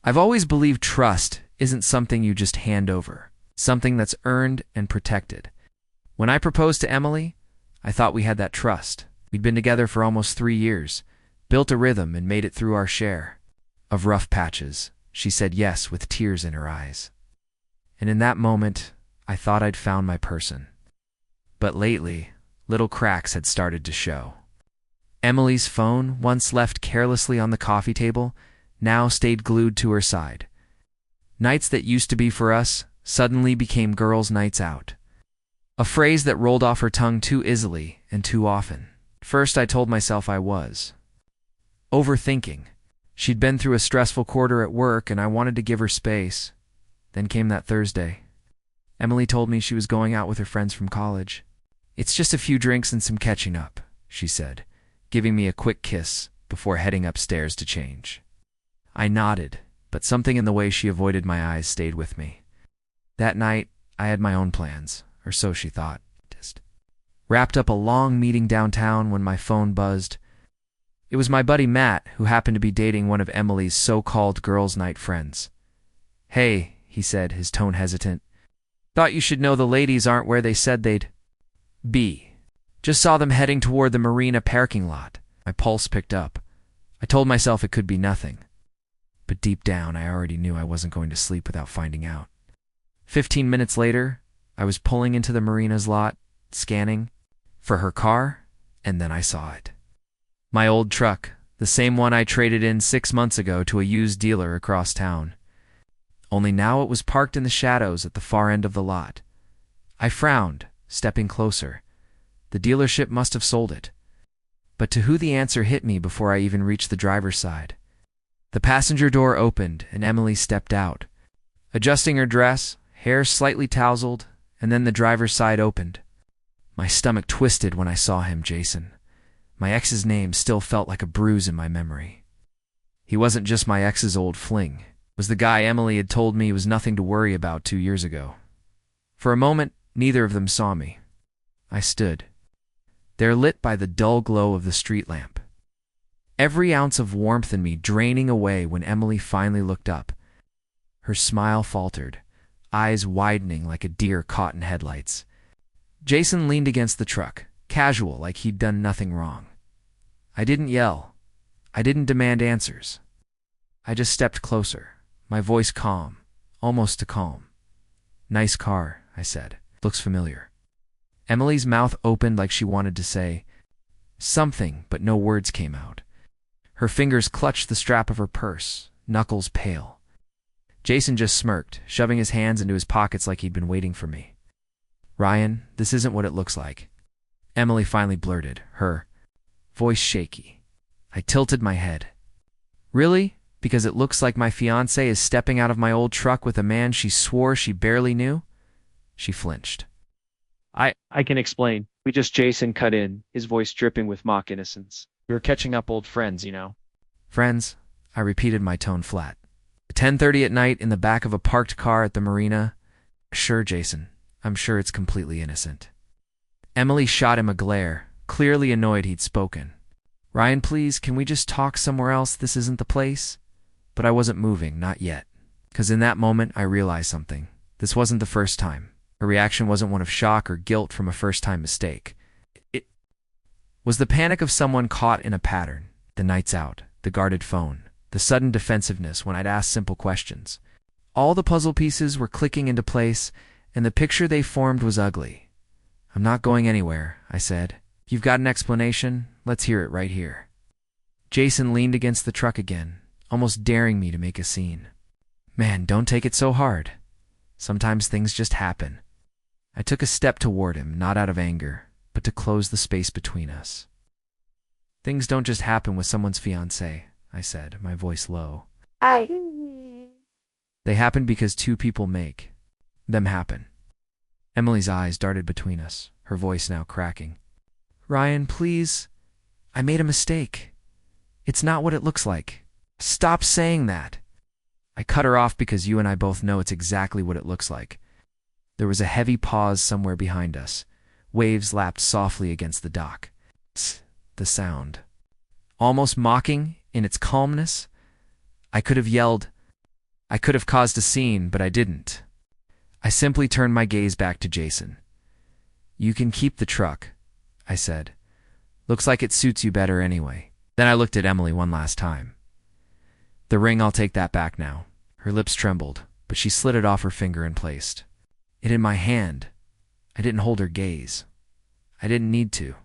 I've always believed trust isn't something you just hand over, something that's earned and protected. When I proposed to Emily, I thought we had that trust. We'd been together for almost 3 years, built a rhythm and made it through our share of rough patches. She said yes with tears in her eyes. And in that moment, I thought I'd found my person. But lately, little cracks had started to show. Emily's phone, once left carelessly on the coffee table, now stayed glued to her side. Nights that used to be for us suddenly became girls' nights out. A phrase that rolled off her tongue too easily and too often. First, I told myself I was overthinking. She'd been through a stressful quarter at work and I wanted to give her space. Then came that Thursday. Emily told me she was going out with her friends from college. "It's just a few drinks and some catching up," she said, giving me a quick kiss before heading upstairs to change. I nodded, but something in the way she avoided my eyes stayed with me. That night, I had my own plans, or so she thought. Wrapped up a long meeting downtown when my phone buzzed. It was my buddy Matt, who happened to be dating one of Emily's so-called girls' night friends. "Hey," he said, his tone hesitant. "Thought you should know the ladies aren't where they said they'd be. Just saw them heading toward the marina parking lot." My pulse picked up. I told myself it could be nothing. But deep down, I already knew I wasn't going to sleep without finding out. 15 minutes later, I was pulling into the marina's lot, scanning for her car, and then I saw it. My old truck, the same one I traded in 6 months ago to a used dealer across town. Only now it was parked in the shadows at the far end of the lot. I frowned, stepping closer. The dealership must have sold it. But to who the answer hit me before I even reached the driver's side. The passenger door opened and Emily stepped out, adjusting her dress, hair slightly tousled, and then the driver's side opened. My stomach twisted when I saw him, Jason. My ex's name still felt like a bruise in my memory. He wasn't just my ex's old fling. It was the guy Emily had told me was nothing to worry about 2 years ago. For a moment, neither of them saw me. I stood, there lit by the dull glow of the street lamp. Every ounce of warmth in me draining away when Emily finally looked up. Her smile faltered, eyes widening like a deer caught in headlights. Jason leaned against the truck, casual, like he'd done nothing wrong. I didn't yell. I didn't demand answers. I just stepped closer, my voice calm, almost too calm. "Nice car," I said. "Looks familiar." Emily's mouth opened like she wanted to say something, but no words came out. Her fingers clutched the strap of her purse, knuckles pale. Jason just smirked, shoving his hands into his pockets like he'd been waiting for me. "Ryan, this isn't what it looks like," Emily finally blurted, her voice shaky. I tilted my head. "Really? Because it looks like my fiancé is stepping out of my old truck with a man she swore she barely knew?" She flinched. I can explain. Jason cut in, his voice dripping with mock innocence. "We were catching up old friends, you know." "Friends?" I repeated, my tone flat. 10:30 at night in the back of a parked car at the marina. "Sure, Jason. I'm sure it's completely innocent." Emily shot him a glare, clearly annoyed he'd spoken. "Ryan, please, can we just talk somewhere else? This isn't the place." But I wasn't moving, not yet. Because in that moment, I realized something. This wasn't the first time. Her reaction wasn't one of shock or guilt from a first-time mistake. It was the panic of someone caught in a pattern. The nights out, the guarded phone, the sudden defensiveness when I'd ask simple questions. All the puzzle pieces were clicking into place, and the picture they formed was ugly. "I'm not going anywhere," I said. "If you've got an explanation, let's hear it right here." Jason leaned against the truck again, almost daring me to make a scene. "Man, don't take it so hard. Sometimes things just happen." I took a step toward him, not out of anger, but to close the space between us. "Things don't just happen with someone's fiancé," I said, my voice low. "They happen because two people make them happen." Emily's eyes darted between us, her voice now cracking. "Ryan, please. I made a mistake. It's not what it looks like. Stop saying that." I cut her off because you and I both know it's exactly what it looks like. There was a heavy pause somewhere behind us. Waves lapped softly against the dock. Tss, the sound. Almost mocking in its calmness. I could have yelled, I could have caused a scene, but I didn't. I simply turned my gaze back to Jason. "You can keep the truck," I said. "Looks like it suits you better anyway." Then I looked at Emily one last time. "The ring, I'll take that back now." Her lips trembled, but she slid it off her finger and placed it in my hand. I didn't hold her gaze. I didn't need to.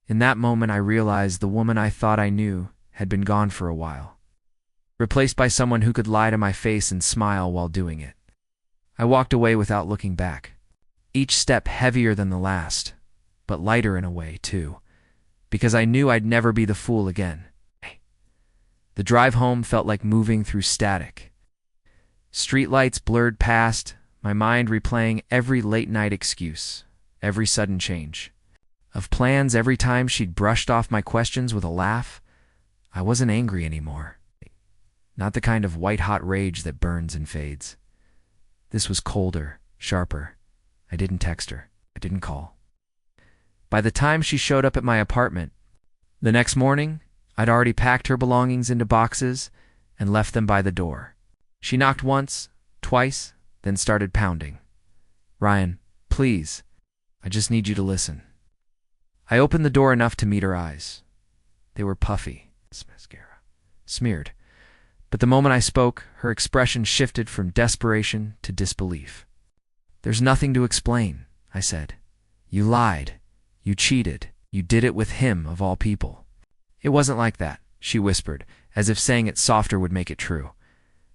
In that moment, I realized the woman I thought I knew had been gone for a while, replaced by someone who could lie to my face and smile while doing it. I walked away without looking back, each step heavier than the last, but lighter in a way, too, because I knew I'd never be the fool again. The drive home felt like moving through static. Streetlights blurred past, my mind replaying every late-night excuse, every sudden change of plans. Every time she'd brushed off my questions with a laugh, I wasn't angry anymore. Not the kind of white-hot rage that burns and fades. This was colder, sharper. I didn't text her. I didn't call. By the time she showed up at my apartment the next morning, I'd already packed her belongings into boxes and left them by the door. She knocked once, twice, then started pounding. "Ryan, please, I just need you to listen." I opened the door enough to meet her eyes. They were puffy, mascara smeared. But the moment I spoke, her expression shifted from desperation to disbelief. "There's nothing to explain," I said. "You lied. You cheated. You did it with him, of all people." "It wasn't like that," she whispered, as if saying it softer would make it true.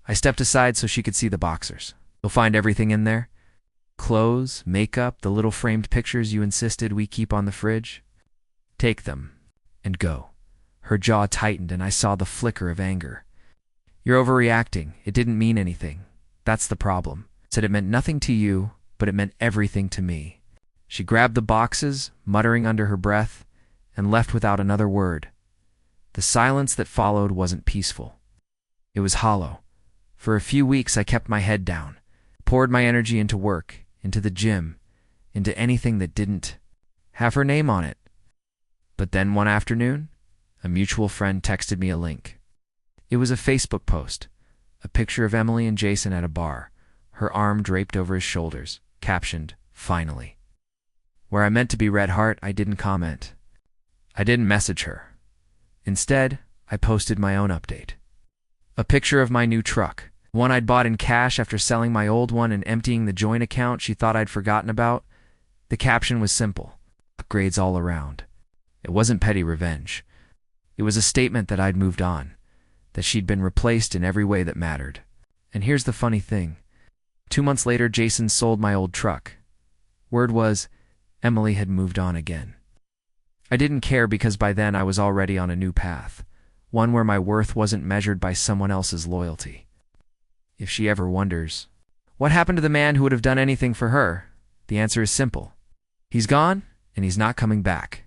I stepped aside so she could see the boxers. "You'll find everything in there? Clothes, makeup, the little framed pictures you insisted we keep on the fridge? Take them and go." Her jaw tightened and I saw the flicker of anger. "You're overreacting. It didn't mean anything. That's the problem." Said it meant nothing to you, but it meant everything to me. She grabbed the boxes, muttering under her breath, and left without another word. The silence that followed wasn't peaceful. It was hollow. For a few weeks I kept my head down, poured my energy into work, into the gym, into anything that didn't have her name on it. But then one afternoon, a mutual friend texted me a link. It was a Facebook post, a picture of Emily and Jason at a bar, her arm draped over his shoulders, captioned, "Finally." Where I meant to be red heart, I didn't comment. I didn't message her. Instead, I posted my own update. A picture of my new truck, one I'd bought in cash after selling my old one and emptying the joint account she thought I'd forgotten about. The caption was simple: "Upgrades all around." It wasn't petty revenge. It was a statement that I'd moved on, that she'd been replaced in every way that mattered. And here's the funny thing. 2 months later, Jason sold my old truck. Word was, Emily had moved on again. I didn't care because by then I was already on a new path, one where my worth wasn't measured by someone else's loyalty. If she ever wonders, what happened to the man who would have done anything for her? The answer is simple. He's gone, and he's not coming back.